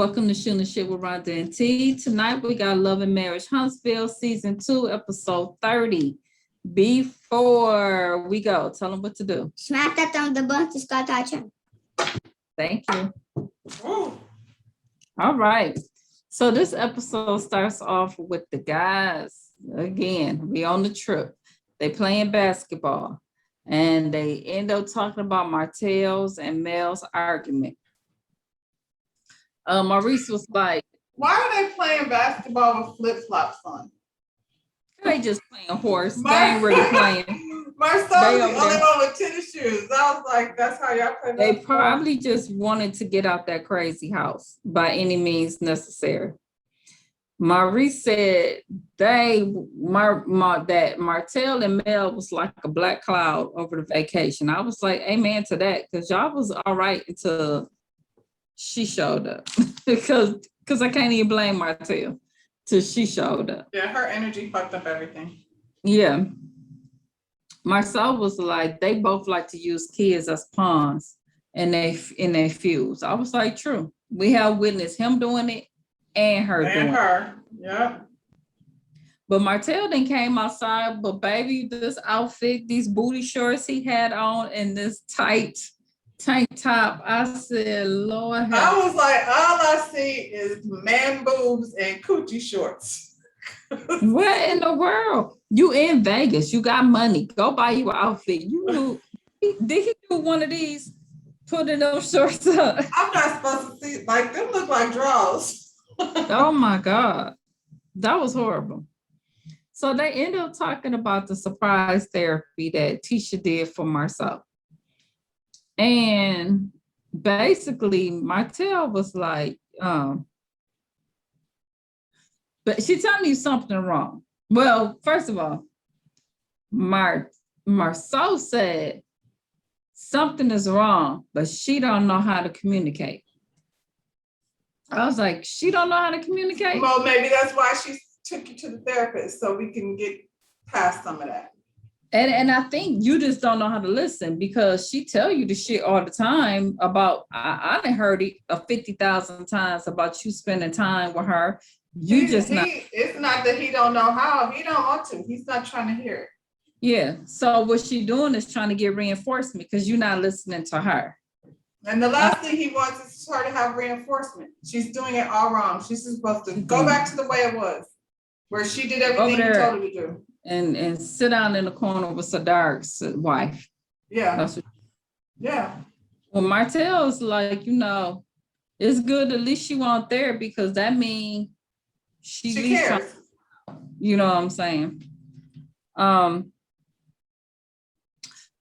Welcome to Shooting the Shit with Rhonda and T. Tonight we got Love and Marriage Huntsville Season 2, Episode 30. Before we go, tell them what to do. Smack that thumb the button to start touching. Thank you. All right. So this episode starts off with the guys. Again, we on the trip. They playing basketball. And they end up talking about Martell's and Mel's argument. Maurice was like, why are they playing basketball with flip-flops on? They just playing horse. They ain't really playing. My son was the only one with tennis shoes. I was like, that's how y'all play basketball? They probably just wanted to get out that crazy house by any means necessary. Maurice said that Martell and Mel was like a black cloud over the vacation. I was like, amen to that, because y'all was all right until she showed up. because I can't even blame Martell till she showed up. Yeah, her energy fucked up everything. Yeah. Marcel was like, they both like to use kids as pawns in their feuds. I was like, true. We have witnessed him doing it and her doing it. Yeah. But Martell then came outside, but baby, this outfit, these booty shorts he had on and this tight tank top, I said, Lord. I was like, all I see is man boobs and coochie shorts. What in the world? You in Vegas, you got money, go buy you an outfit. You knew, did he do one of these, putting those shorts up? I'm not supposed to see, like, them look like drawers. Oh my God, that was horrible. So they end up talking about the surprise therapy that Tisha did for Marcel. And basically, Martell was like, but she's telling you something wrong. Well, first of all, Marceau said something is wrong, but she don't know how to communicate. I was like, she don't know how to communicate? Well, maybe that's why she took you to the therapist, so we can get past some of that. And I think you just don't know how to listen, because she tell you the shit all the time about, I done heard it 50,000 times about you spending time with her. It's not that he don't know how, he don't want to. He's not trying to hear it. Yeah. So what she doing is trying to get reinforcement because you're not listening to her. And the last thing he wants is her to have reinforcement. She's doing it all wrong. She's supposed to go back to the way it was, where she did everything he told her to do. And sit down in the corner with Sadar's wife. Yeah. Yeah. Well, Martell's like, it's good at least she won't there, because that means she cares. You know what I'm saying?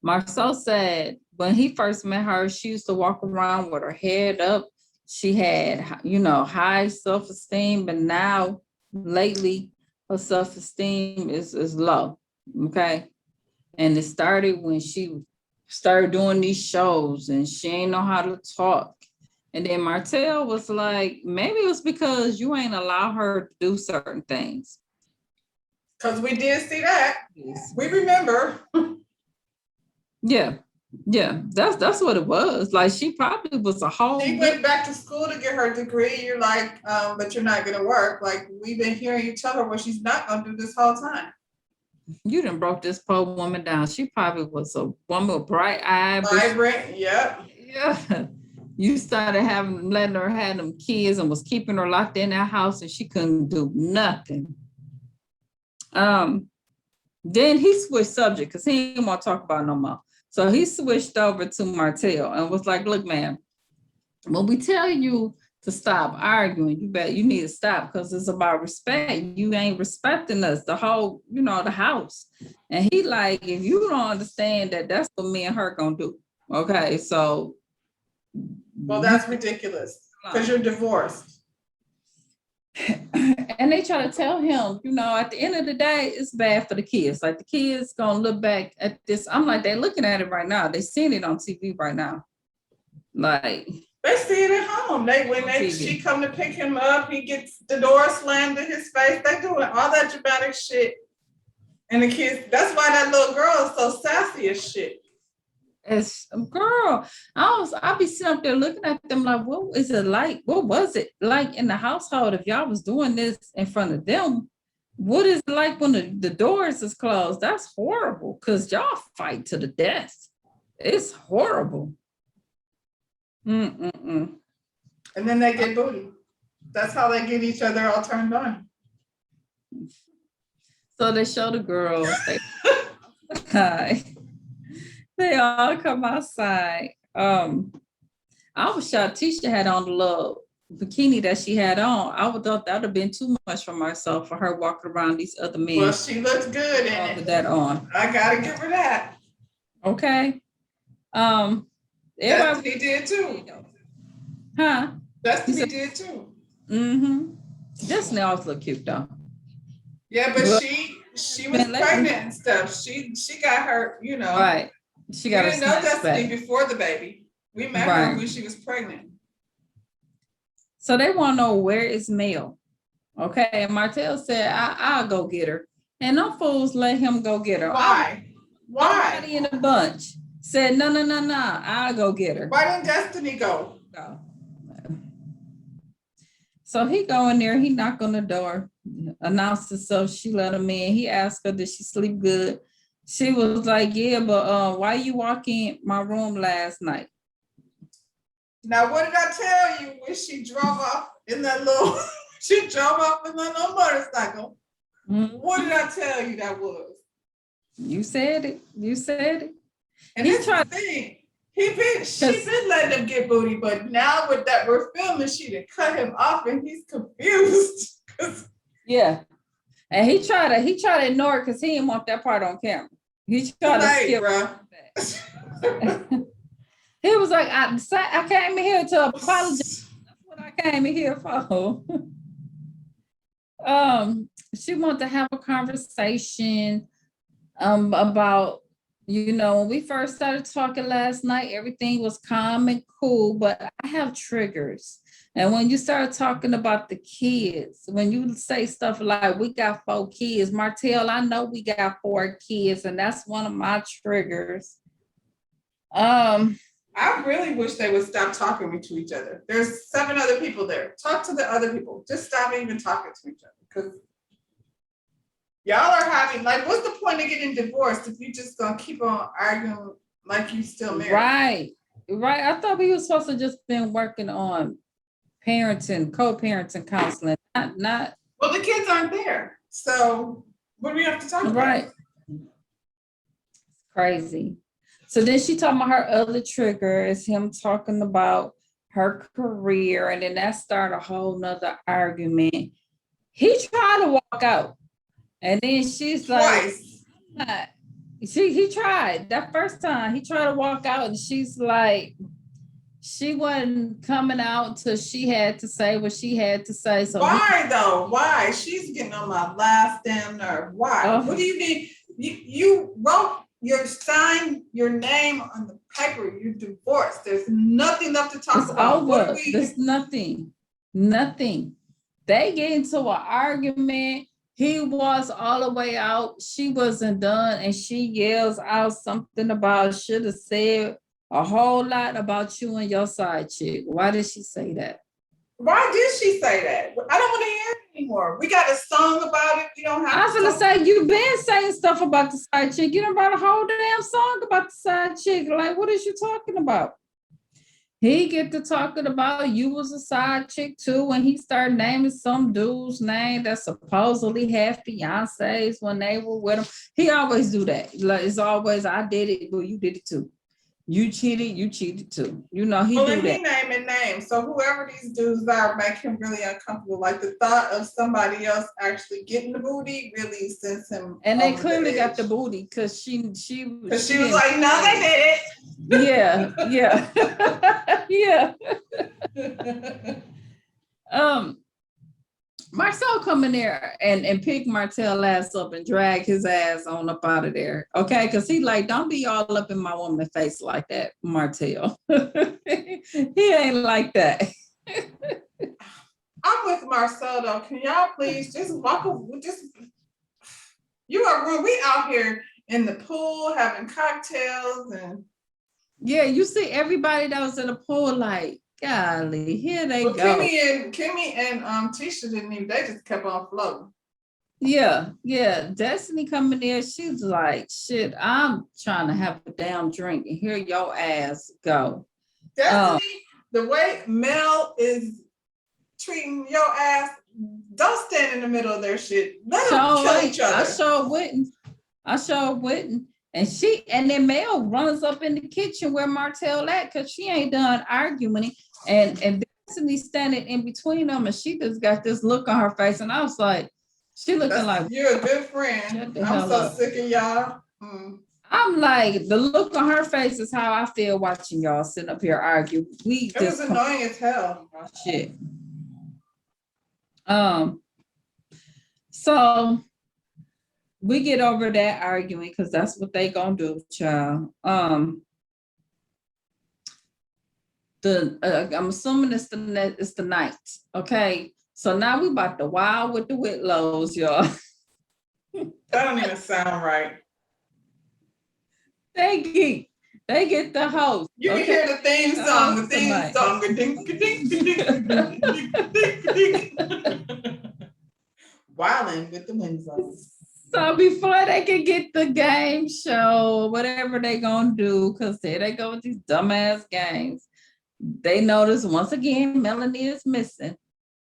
Marcel said when he first met her, she used to walk around with her head up. She had, high self-esteem, but now lately, her self-esteem is low, okay? And it started when she started doing these shows and she ain't know how to talk. And then Martell was like, maybe it was because you ain't allow her to do certain things. Because we did see that. We remember. Yeah, that's what it was. Like, she probably was a whole... She went back to school to get her degree. You're like, but you're not going to work. Like, we've been hearing you tell her what she's not going to do this whole time. You done broke this poor woman down. She probably was a woman with bright eyes. Vibrant, yep. Yeah. You started letting her have them kids and was keeping her locked in that house, and she couldn't do nothing. Then he switched subject because he didn't want to talk about it no more. So he switched over to Martell and was like, look, man, when we tell you to stop arguing, you need to stop, because it's about respect. You ain't respecting us, the whole, the house. And he like, if you don't understand that, that's what me and her gonna do. Okay, so. Well, that's ridiculous, because you're divorced. And they try to tell him, at the end of the day, it's bad for the kids. Like, the kids gonna look back at this. I'm like, they're looking at it right now. They seeing it on TV right now. Like, they see it at home. She come to pick him up, he gets the door slammed in his face. They doing all that dramatic shit. And the kids, that's why that little girl is so sassy as shit. As girl, I'll be sitting up there looking at them like, what is it like? What was it like in the household if y'all was doing this in front of them? What is it like when the doors is closed? That's horrible because y'all fight to the death. It's horrible. Mm-mm-mm. And then they get booty. That's how they get each other all turned on. So they show the girls. Hi. They all come outside. I was shocked Tisha had on the little bikini that she had on. I would thought that would have been too much for myself for her walking around these other men. Well, she looks good in it. With that on. I gotta give her that. Okay. Destiny did too. Huh? Destiny did too. Mm-hmm. Destiny always look cute though. Yeah, but she was pregnant and stuff. She got her, you know. Right. She got we didn't know Destiny before the baby. We met her when she was pregnant. So they want to know where is Mel. Okay. And Martell said, I'll go get her. And them fools let him go get her. Why? Everybody in a bunch said, no, I'll go get her. Why didn't Destiny go? No. So he go in there, he knock on the door, announced herself, she let him in. He asked her, did she sleep good? She was like, yeah, but why you walk in my room last night? Now, what did I tell you when she drove off in that little, she drove off in that little motorcycle? Mm-hmm. What did I tell you that was? You said it. You said it. And he's trying to think. She's been letting him get booty, but now with that we're filming, she done cut him off and he's confused. Yeah. And he tried to ignore it because he didn't want that part on camera. He tried to skip. He was like, I came in here to apologize. That's what I came in here for. She wanted to have a conversation about, you know, when we first started talking last night, everything was calm and cool, but I have triggers. And when you start talking about the kids, when you say stuff like, we got 4 kids, Martell, I know we got 4 kids, and that's one of my triggers. I really wish they would stop talking to each other. There's 7 other people there. Talk to the other people. Just stop even talking to each other. Because y'all are having, like, what's the point of getting divorced if you just gonna keep on arguing like you still married? Right. I thought we were supposed to just been working on parenting, co-parenting counseling, not. Well, the kids aren't there. So what do we have to talk about? Right. It's crazy. So then she talking about her other trigger is him talking about her career. And then that started a whole nother argument. He tried to walk out. And then she's like, he tried that first time. He tried to walk out and she's like, she wasn't coming out until she had to say what she had to say. So why though? Why? She's getting on my last damn nerve. Why? What do you mean? You wrote sign your name on the paper. You're divorced. There's nothing left to talk about. Over. There's nothing. They get into an argument. He was all the way out. She wasn't done. And she yells out something about, should have said a whole lot about you and your side chick. Why did she say that? Why did she say that? I don't want to hear it anymore. We got a song about it. We don't have I was going to say, you've been saying stuff about the side chick. You done brought a whole damn song about the side chick. Like, what is you talking about? He get to talking about you was a side chick too when he started naming some dude's name that supposedly had fiancés when they were with him. He always do that. Like, it's always, I did it, but you did it too. You cheated too. You know, he do that. He naming names. So whoever these dudes are make him really uncomfortable. Like the thought of somebody else actually getting the booty really sends him. And they clearly got the booty because she was like, no, they did it. Yeah. Marcel come in there and pick Martell ass up and drag his ass on up out of there. Okay, because he like, don't be all up in my woman's face like that, Martell. He ain't like that. I'm with Marcel though. Can y'all please just walk away? You are rude. We out here in the pool having cocktails and Yeah, you see everybody that was in the pool like, golly, here they Well, go. Kimmy and Tisha didn't even, they just kept on floating. Yeah. Destiny coming in, she's like, shit, I'm trying to have a damn drink and hear your ass go. Destiny, the way Mel is treating your ass, don't stand in the middle of their shit. Let them kill each other. I sure wouldn't. And then Mel runs up in the kitchen where Martell at because she ain't done arguing. And Destiny standing in between them and she just got this look on her face. And I was like, she looking like, you're a good friend. I'm so sick of y'all. I'm like, the look on her face is how I feel watching y'all sit up here argue. It was annoying as hell. Shit. So we get over that arguing because that's what they gonna do, child. I'm assuming it's the night. Okay, so now we about to wild with the Whitlows, y'all. That don't even sound right. They get the host. You can hear the theme song. The theme song. Wilding with the wings on. So before they can get the game show, whatever they gonna do, because there they go with these dumbass games. They notice once again Melanie is missing.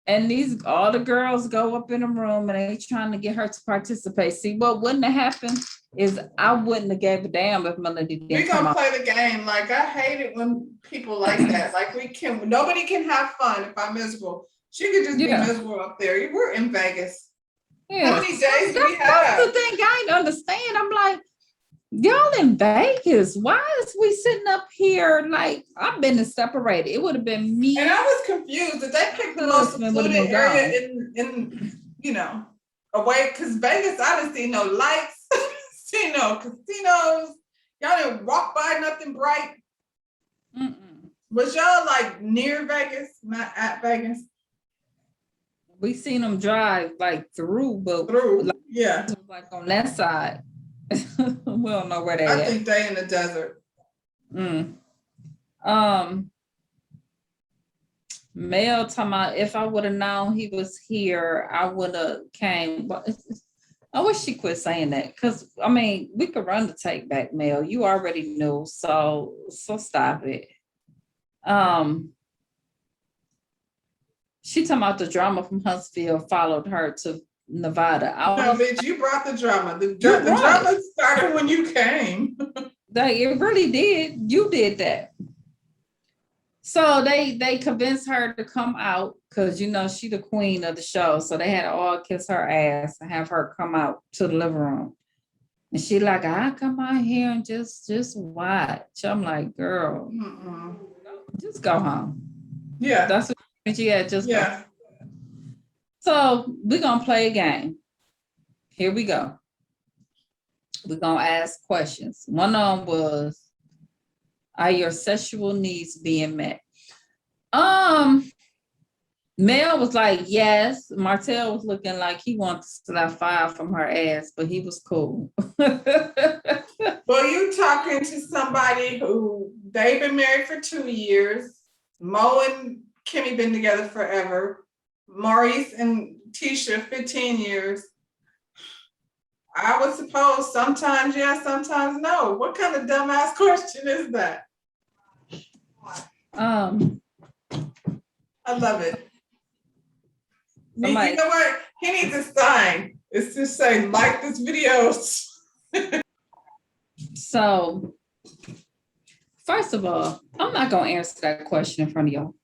And all the girls go up in the room and they trying to get her to participate. See, what wouldn't have happened is I wouldn't have gave a damn if Melanie didn't. We're gonna play the game. Like, I hate it when people like that. Like, nobody can have fun if I'm miserable. She could just be miserable up there. We're in Vegas. Yeah. How many days do we have? That's the thing I don't understand. I'm like, y'all in Vegas. Why is we sitting up here like I've been separated? It would have been me. And I was confused. Did they pick the most secluded area in away? Because Vegas, I didn't see no lights, see no casinos. Y'all didn't walk by nothing bright. Was y'all like near Vegas, not at Vegas? We seen them drive like through, but like on that side. We don't know where they I think they in the desert. Mel talking about if I would have known he was here, I would have came. But I wish she quit saying that because I mean we could run the take back, Mel. You already knew, so stop it. She talking about the drama from Huntsville followed her to Nevada. Bitch, you brought the drama. The drama started when you came. It really did. You did that. So they convinced her to come out because she the queen of the show. So they had to all kiss her ass and have her come out to the living room. And she like, I come out here and just watch. I'm like, girl, just go home. Yeah, that's what she had. Just go. So we're gonna play a game. Here we go. We're gonna ask questions. One of them was, are your sexual needs being met? Mel was like, yes. Martell was looking like he wanted to slap fire from her ass, but he was cool. Well, you talking to somebody who they've been married for 2 years. Mo and Kimmy been together forever. Maurice and Tisha, 15 years. I would suppose sometimes yes, sometimes no. What kind of dumbass question is that? I love it. You know what? He needs a sign. It's just saying, like this video. So, first of all, I'm not going to answer that question in front of y'all.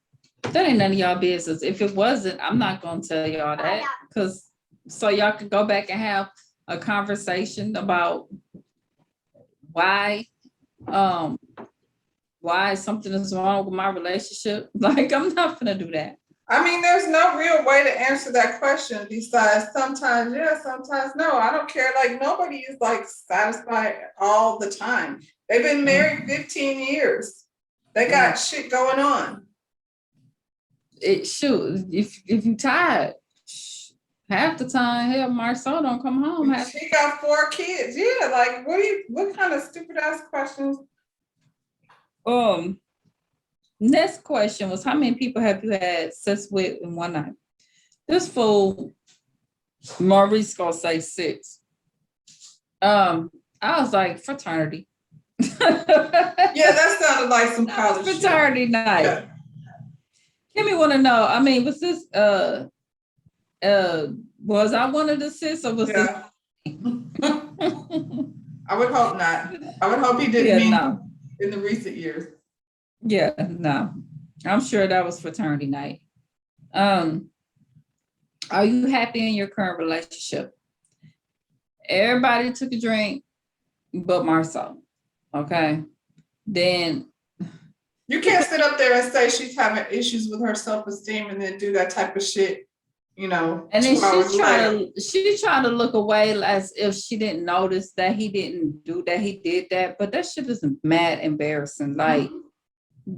That ain't none of y'all business. If it wasn't, I'm not going to tell y'all that because so y'all can go back and have a conversation about why something is wrong with my relationship. Like, I'm not gonna do that. I mean, there's no real way to answer that question besides sometimes yes, sometimes no. I don't care. Like, nobody is like satisfied all the time. They've been married 15 years. They got shit going on. If you tired, half the time, hell, Marcel don't come home. She got 4 kids. Yeah, like what kind of stupid ass questions? Next question was, how many people have you had sex with in one night? This fool, Maurice gonna say 6. I was like, fraternity. Yeah, that sounded like some college shit. Fraternity night. Yeah. Kimmy want to know, I mean, was this was I one of the sis or was Yeah. this I would hope not. I would hope he didn't mean no. in the recent years. Yeah, no. I'm sure that was fraternity night. Are you happy in your current relationship? Everybody took a drink but Marcel. Okay. Then you can't sit up there and say she's having issues with her self-esteem and then do that type of shit, and then she tried to look away as if she didn't notice that he didn't do that. He did that, but that shit is mad embarrassing. Like,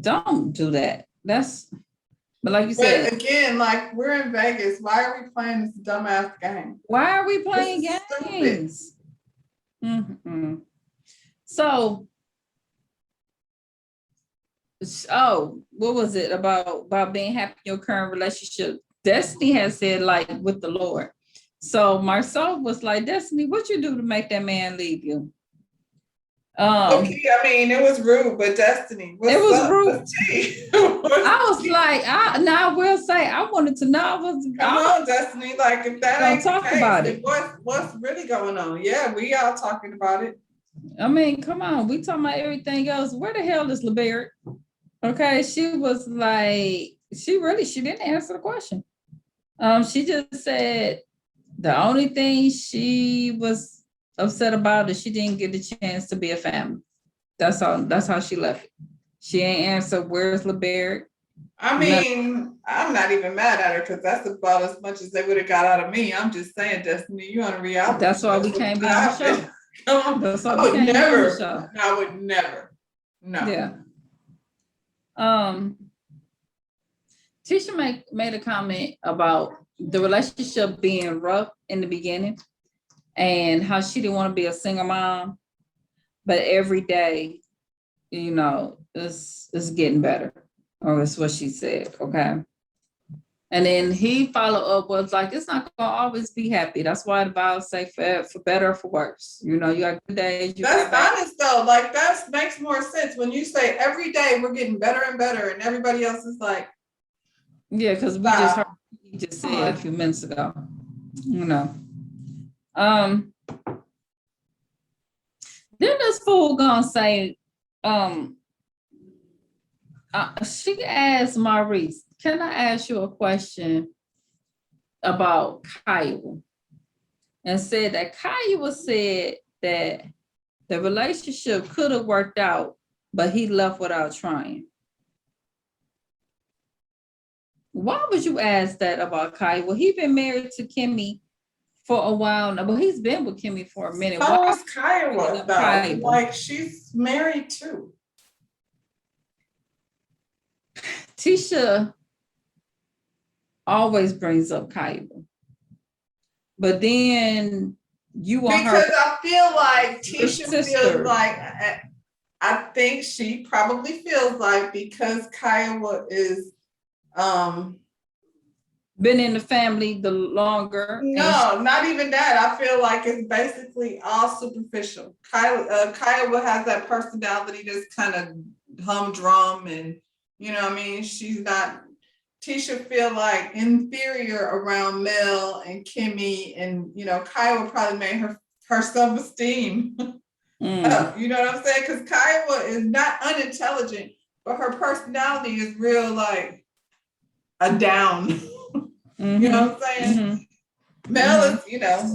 don't do that. But like you said, but again, like we're in Vegas. Why are we playing this dumbass game? Why are we playing games? Mm-hmm. So, what was it about being happy in your current relationship? Destiny has said like with the Lord. So Marcel was like, Destiny, what you do to make that man leave you? Okay, I mean, it was rude, but Destiny, it was up? rude. I was like, now I will say, I wanted to know. Come on, Destiny, like if that ain't talk about it. What's really going on? Yeah, we all talking about it. I mean, come on, we talking about everything else. Where the hell is LeBerry? Okay, she was like, she didn't answer the question. She just said the only thing she was upset about is she didn't get the chance to be a family. That's all. That's how she left it. She ain't answer where's LeBerry. I mean, I'm not even mad at her because that's about as much as they would have got out of me. I'm just saying, Destiny, you on a reality. That's why we can't be on the show. That's why I would never. I would never. No. Yeah. Tisha made a comment about the relationship being rough in the beginning and how she didn't want to be a single mom, but every day, it's getting better, or it's what she said. Okay. And then he followed up was like, it's not gonna always be happy. That's why the Bible say for better or for worse. You got good days. That's honest though. Like that makes more sense when you say every day we're getting better and better, and everybody else is like, yeah, because we just heard you just said a few minutes ago. Then this fool gonna say, she asked Maurice, can I ask you a question about Kyle? And said that Kyle said that the relationship could have worked out, but he left without trying. Why would you ask that about Kyle? Well, he's been married to Kimmy for a while now, but he's been with Kimmy for a minute. How was Kyle though? Like she's married too. Tisha always brings up Kyle, but then you want because I feel like Tisha feels like I think she probably feels like because Kyle is been in the family the longer. No, not even that. I feel like it's basically all superficial. Kyle has that personality that's kind of humdrum and she's not. Tisha feel like inferior around Mel and Kimmy, and Kyle probably made her self-esteem. You know what I'm saying? Because Kyle is not unintelligent, but her personality is real like a down. You know what I'm saying? Mel is,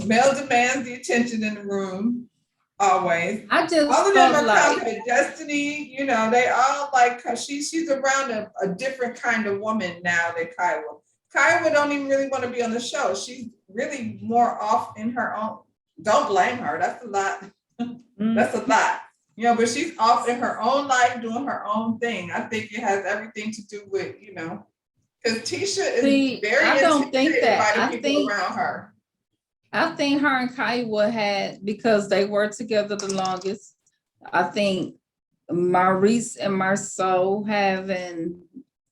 Mel demands the attention in the room. Always. I just all of them are confident. Destiny, they all like she's around a different kind of woman now than Kyle. Kyle don't even really want to be on the show. She's really more off in her own. Don't blame her. That's a lot. That's a lot. But she's off in her own life doing her own thing. I think it has everything to do with, because Tisha is very I don't think that. by the people around her. I think her and Kyle had, because they were together the longest, I think Maurice and Marceau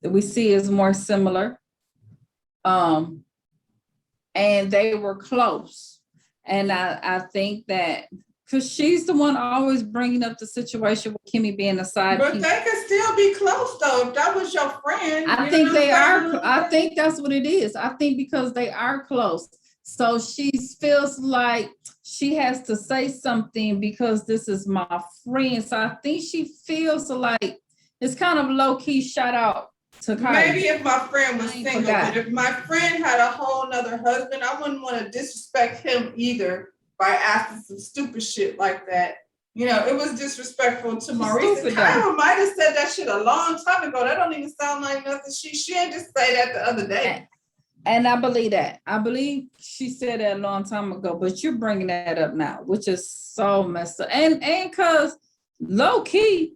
we see is more similar. And they were close. And I think that because she's the one always bringing up the situation with Kimmy being a side But piece. they could still be close though. If that was your friend. I you think know they what are. I'm saying? I think that's what it is. I think because they are close. So she feels like she has to say something because this is my friend. So I think she feels like it's kind of low key shout out to Kylie. Maybe if my friend was I ain't single, forgot. but if my friend had a whole nother husband, I wouldn't want to disrespect him either by asking some stupid shit like that. You know, it was disrespectful to Maurice. Stupid, Kyra might have said that shit a long time ago. That don't even sound like nothing. She didn't just say that the other day. And I believe that. I believe she said that a long time ago, but you're bringing that up now, which is so messed up. And because low key,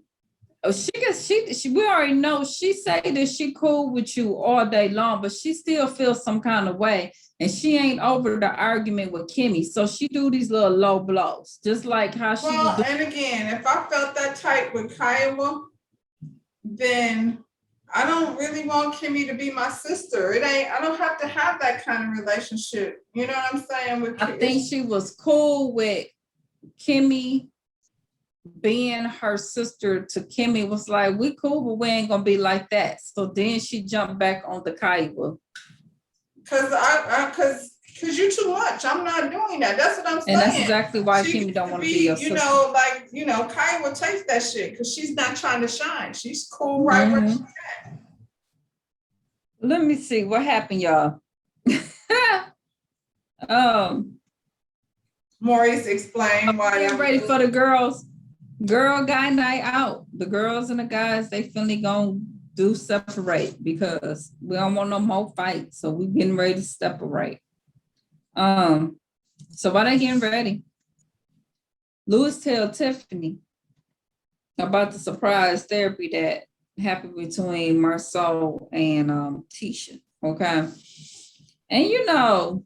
we already know she say that she cool with you all day long, but she still feels some kind of way, and she ain't over the argument with Kimmy. So she do these little low blows, just like how she. Well, and again, if I felt that tight with Kiowa, then I don't really want Kimmy to be my sister. I don't have to have that kind of relationship. You know what I'm saying? I think she was cool with Kimmy being her sister to Kimmy, was like, we cool, but we ain't gonna be like that. So then she jumped back on the Kiowa. Cause you too much. I'm not doing that. That's what I'm saying. And that's exactly why She Kimmy don't want to be your sister. Kiowa takes that shit because she's not trying to shine. She's cool right where she's at. Let me see what happened, y'all. Maurice explained why. I'm ready for the girls. Girl guy night out. The girls and the guys, they finally gonna do separate because we don't want no more fights. So we getting ready to separate. So why they getting ready? Louis tell Tiffany about the surprise therapy that happened between Marceau and Tisha. Okay. And you know,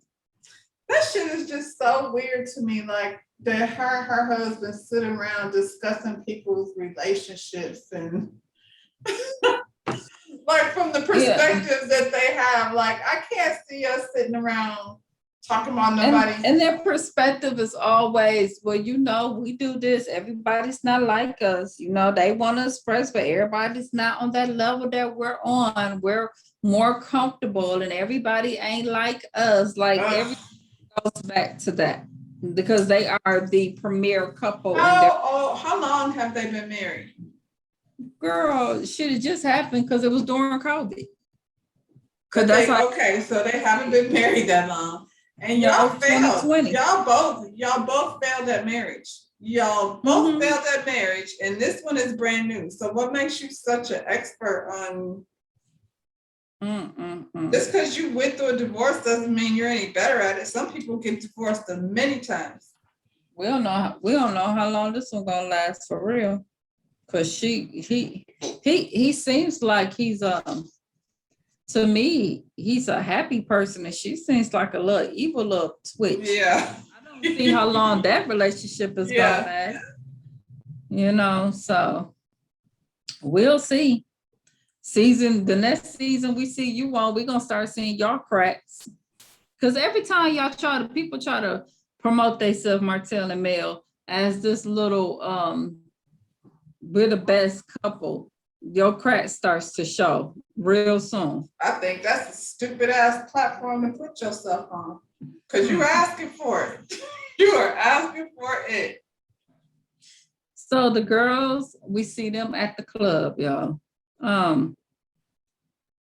that shit is just so weird to me. Like that her husband sitting around discussing people's relationships and like from the perspectives that they have. Like I can't see us sitting around talking about nobody. And their perspective is always, well, you know, we do this. Everybody's not like us. You know, they want to express, but everybody's not on that level that we're on. We're more comfortable, and everybody ain't like us. Like everything goes back to that because they are the premier couple. How long have they been married? Girl, shit, it just happened because it was during COVID. Okay, so they haven't been married that long. And y'all failed. 2020. Y'all both failed at marriage. Y'all both failed at marriage, and this one is brand new. So what makes you such an expert on just because you went through a divorce doesn't mean you're any better at it. Some people get divorced many times. We don't know how long this one gonna last for real. Cause he seems like he's to me, he's a happy person, and she seems like a little evil little twitch. Yeah. I don't see how long that relationship is gonna last. You know, so we'll see. The next season we see you on, we're gonna start seeing y'all cracks. Because every time people try to promote themselves, Martell and Mel, as this little we're the best couple, your crack starts to show real soon. I think that's a stupid ass platform to put yourself on. Because you're asking for it. You are asking for it. So the girls, we see them at the club, y'all.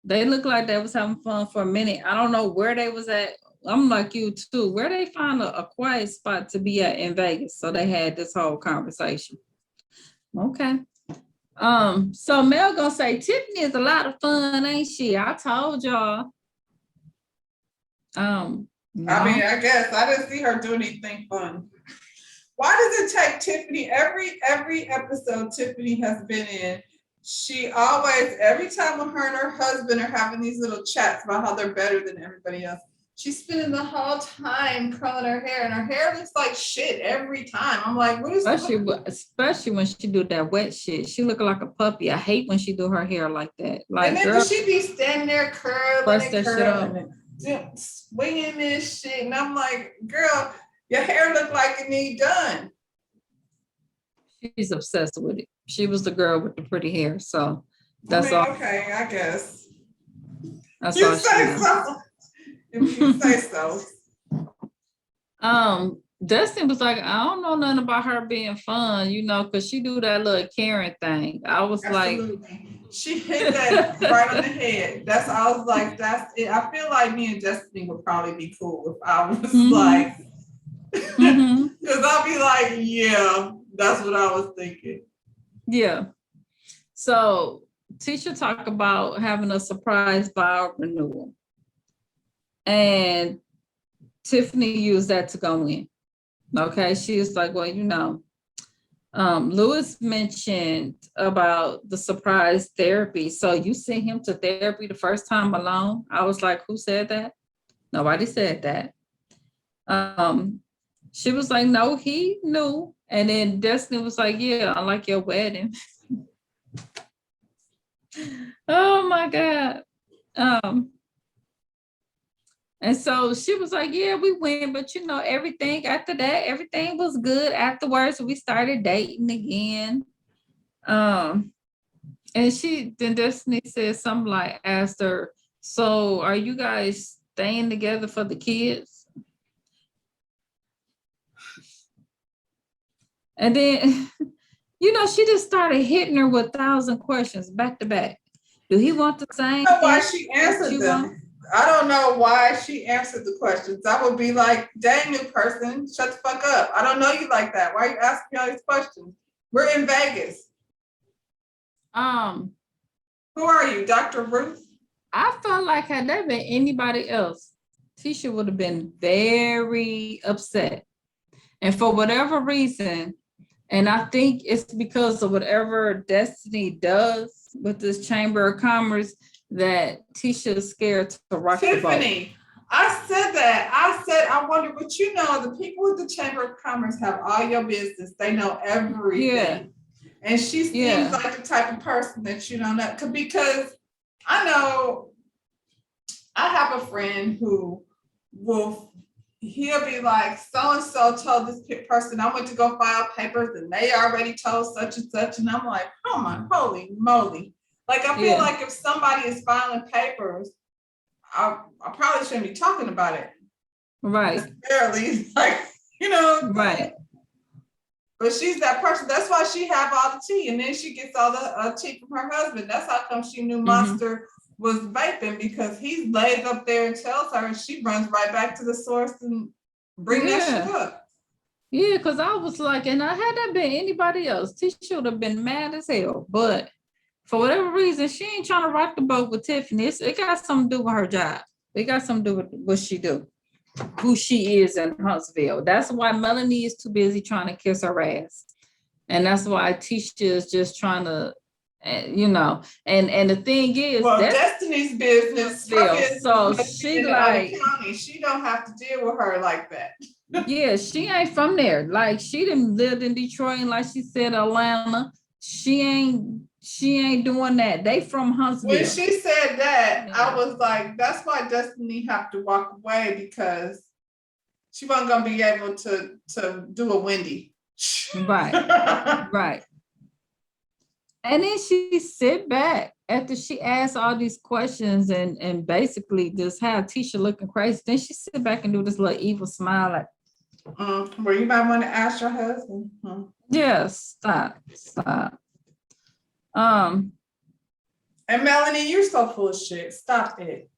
They look like they was having fun for a minute. I don't know where they was at. I'm like you too. Where they find a quiet spot to be at in Vegas. So they had this whole conversation. Okay. So Mel gonna say Tiffany is a lot of fun, ain't she? I told y'all. No. I mean, I guess I didn't see her do anything fun. Why does it take Tiffany every episode Tiffany has been in? She always, every time when her and her husband are having these little chats about how they're better than everybody else, she's spending the whole time curling her hair, and her hair looks like shit every time. I'm like, what is Especially when she do that wet shit. She look like a puppy. I hate when she do her hair like that. Like, and then girl, she be standing there curling press and that shit curling up. and swinging this shit. And I'm like, girl, your hair look like it need done. She's obsessed with it. She was the girl with the pretty hair. So that's all. Okay, I guess. That's You all she say knows. so. If you say so. Dustin was like, I don't know nothing about her being fun, you know, because she do that little Karen thing. I was Absolutely. She hit that right on the head. That's I was like, that's it. I feel like me and Destiny would probably be cool if I was like, because I'll be like, yeah, that's what I was thinking. Yeah. So Tisha talked about having a surprise vow renewal. And Tiffany used that to go in. Okay. She was like, well, you know, Lewis mentioned about the surprise therapy. So you sent him to therapy the first time alone? I was like, who said that? Nobody said that. She was like, no, he knew. And then Destiny was like, yeah, I like your wedding. Oh my God. And so she was like, yeah, we went, but you know, everything after that, everything was good. Afterwards, we started dating again. And then Destiny said something like, asked her, so are you guys staying together for the kids? And then, you know, she just started hitting her with 1,000 questions back to back. Do he want the same? I don't know why she answered them. Want? I don't know why she answered the questions. I would be like, dang, new person, shut the fuck up. I don't know you like that. Why are you asking me all these questions? We're in Vegas. Who are you, Dr. Ruth? I felt like had there been anybody else, Tisha would have been very upset. And for whatever reason, and I think it's because of whatever Destiny does with this Chamber of Commerce that Tisha is scared to rock the boat. Tiffany, I said that. I said, I wonder what you know. The people with the Chamber of Commerce have all your business. They know everything. Yeah. And she seems like the type of person that you don't know. Because I know I have a friend who he'll be like, so-and-so told this person I went to go file papers and they already told such and such. And I'm like, oh my, holy moly. Like, I feel like if somebody is filing papers, I probably shouldn't be talking about it. Right. Necessarily. Like, you know. Right. But she's that person. That's why she have all the tea. And then she gets all the tea from her husband. That's how come she knew Monster was vaping, because he lays up there and tells her, and she runs right back to the source and bring that shit up. Yeah, because I was like, and I had that been anybody else, Tisha would have been mad as hell. But for whatever reason, she ain't trying to rock the boat with Tiffany. It got something to do with her job. It got something to do with what she do, who she is in Huntsville. That's why Melanie is too busy trying to kiss her ass. And that's why Tisha is just trying to, you know, and the thing is, well, Destiny's business. So she like, county. She don't have to deal with her like that. Yeah, she ain't from there. Like, she done lived in Detroit, and like she said, Atlanta. She ain't doing that. They from Huntsville. When she said that, I was like, that's why Destiny have to walk away, because she wasn't gonna be able to do a Wendy. Right. Right. And then she sit back after she asked all these questions and basically just have Tisha looking crazy. Then she sit back and do this little evil smile like, well, you might want to ask your husband. Yeah, stop. And Melanie, you're so full of shit. Stop it.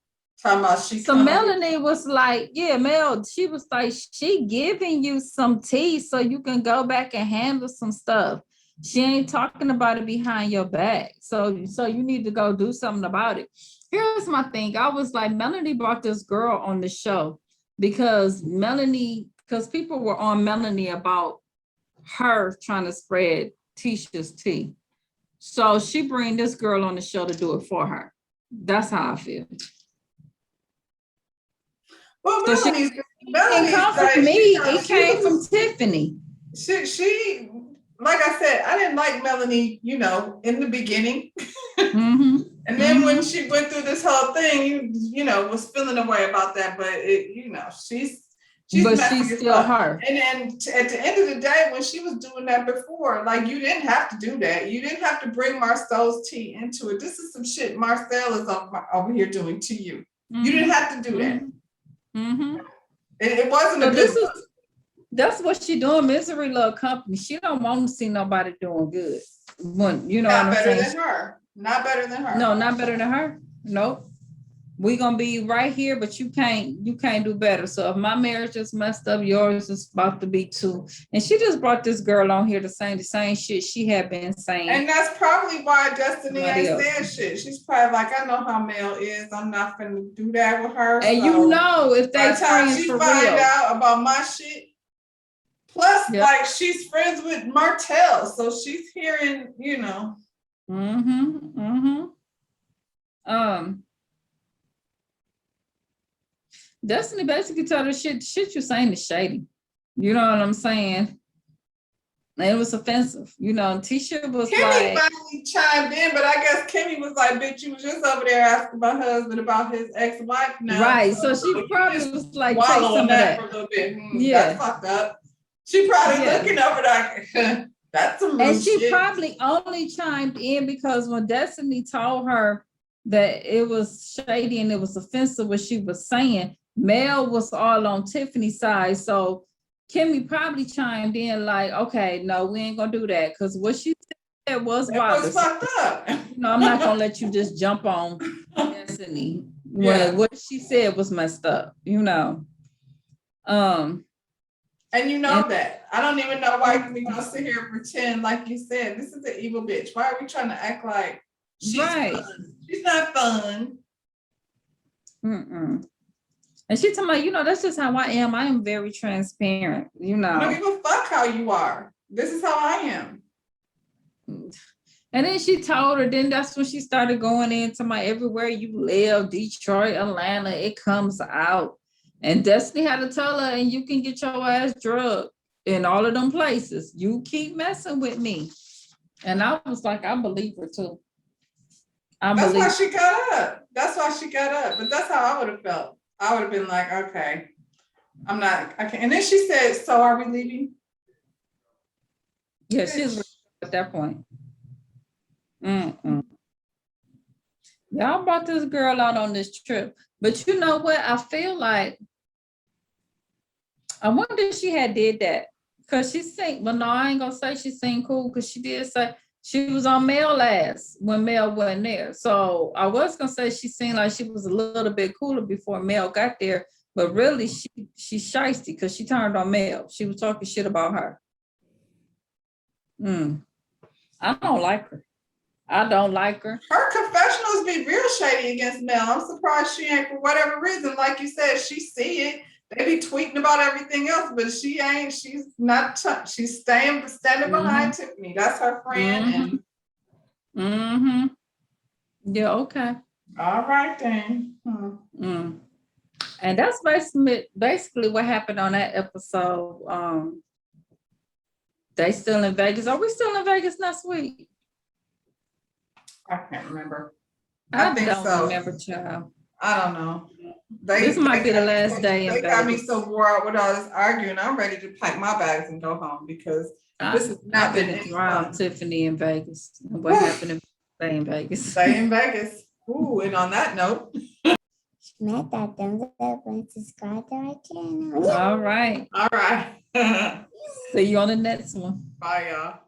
Talking about so Melanie was like, yeah, Mel, she was like, she giving you some tea so you can go back and handle some stuff. She ain't talking about it behind your back. So you need to go do something about it. Here's my thing. I was like, Melanie brought this girl on the show because people were on Melanie about her trying to spread Tisha's tea. So she bring this girl on the show to do it for her. That's how I feel. Well, So Melanie's it Melanie's didn't come like, from me, she it came from was- Tiffany. she like I said, I didn't like Melanie, you know, in the beginning. Mm-hmm. And then when she went through this whole thing, you know, was feeling a way about that. But it, you know, she's But messy she's as still fuck. her. And then at the end of the day, when she was doing that before, like you didn't have to do that. You didn't have to bring Marcel's tea into it. This is some shit Marcel is over here doing to you. You didn't have to do that. Mm-hmm. It wasn't So a good one. that's what she doing. Misery love company. She don't want to see nobody doing good. When you know Not what I'm better saying? than her. Not better than her. No, not better than her. Nope. We gonna be right here, but you can't do better. So if my marriage is messed up, yours is about to be too. And she just brought this girl on here to say the same shit she had been saying. And that's probably why Destiny Somebody ain't else. saying shit. She's probably like, I know how Mel is. I'm not gonna do that with her. And so you know if by they the time friends she for find real. out about my shit, plus Yep. like she's friends with Martell, so she's hearing, you know. Destiny basically told her shit you're saying is shady. You know what I'm saying? And it was offensive. You know, Tisha was Kimmy like, finally chimed in, but I guess Kimmy was like, bitch, you was just over there asking my husband about his ex-wife now. right. So she you probably just was like, take wallow some in of that that. for a little bit. Yeah. That's fucked up. She probably Yeah. looking over like, that's some rude And she shit. probably only chimed in because when Destiny told her that it was shady and it was offensive what she was saying, Mel was all on Tiffany's side. So Kimmy probably chimed in like, okay, no, we ain't gonna do that. Because what she said was It was bothersome. fucked up. You know, I'm not gonna let you just jump on Destiny when Yeah. what she said was messed up, you know. And you know And- that. I don't even know why we gonna sit here and pretend like you said, this is an evil bitch. Why are we trying to act like she's Right. fun? She's not fun. And she told me, you know, that's just how I am. I am very transparent, you I don't know. give a fuck how you are. This is how I am. And then she told her, then that's when she started going into my everywhere you live, Detroit, Atlanta, it comes out. And Destiny had to tell her, and you can get your ass drugged in all of them places. You keep messing with me. And I was like, I believe her too. That's why she got up. That's why she got up. But that's how I would have felt. I would have been like, okay, I can't. And then she said, so are we leaving? Yeah, she's at that point. Y'all brought this girl out on this trip. But you know what? I feel like, I wonder if she had did that. Because she sing, well, no, I ain't gonna say she sing cool, because she did say she was on Mel last when Mel wasn't there. So I was gonna say she seemed like she was a little bit cooler before Mel got there, but really she's shiesty because she turned on Mel. She was talking shit about her. I don't like her. I don't like her. Her confessionals be real shady against Mel. I'm surprised she ain't, for whatever reason, like you said, she see it. They be tweeting about everything else, but she ain't. She's not. She's standing behind Tiffany. That's her friend. And yeah, okay. All right then. And that's basically what happened on that episode. They still in Vegas. Are we still in Vegas next week? I can't remember. I think don't so. remember, child. I don't know. This might be the last day in They got me Vegas. so wore out with all this arguing. I'm ready to pack my bags and go home because this has not been any fun. Tiffany in Vegas. What happened to stay in Vegas? Stay in Vegas. Ooh, and on that note. Smack that thumbs up and subscribe to our channel. All right. All right. See you on the next one. Bye, y'all.